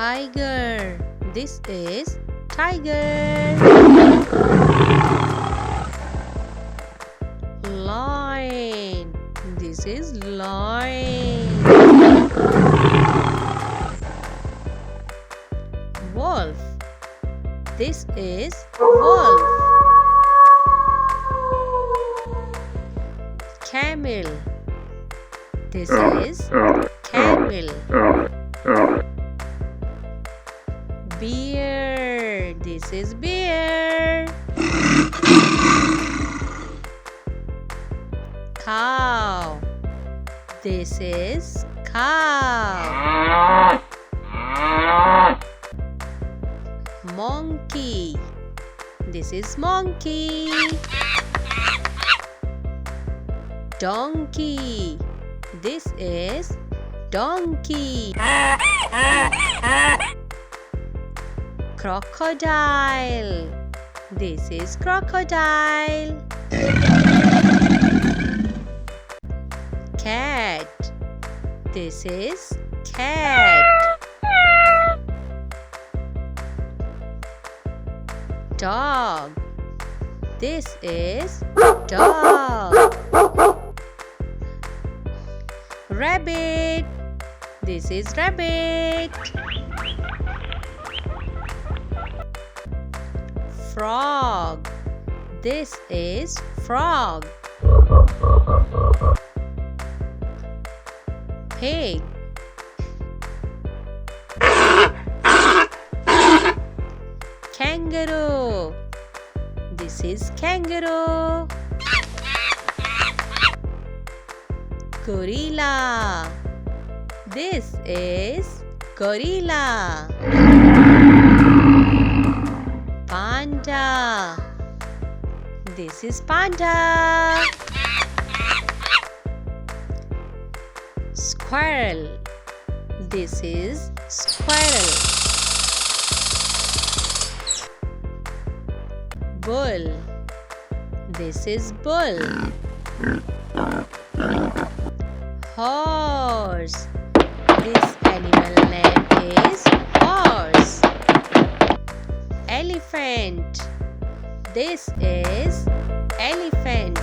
Tiger. This is tiger. Lion. This is lion. Wolf. This is wolf. Camel. This is camel. Bear. This is bear. Cow. This is cow. Monkey. This is monkey. Donkey. This is donkey. Crocodile. This is crocodile. Cat. This is cat. Dog. This is dog. Rabbit. This is rabbit. Frog. This is frog. Pig. Kangaroo. This is kangaroo. Gorilla. This is gorilla. Panda. This is panda. Squirrel. This is squirrel. Bull. This is bull. Horse. This animal name is horse. Elephant. This is elephant.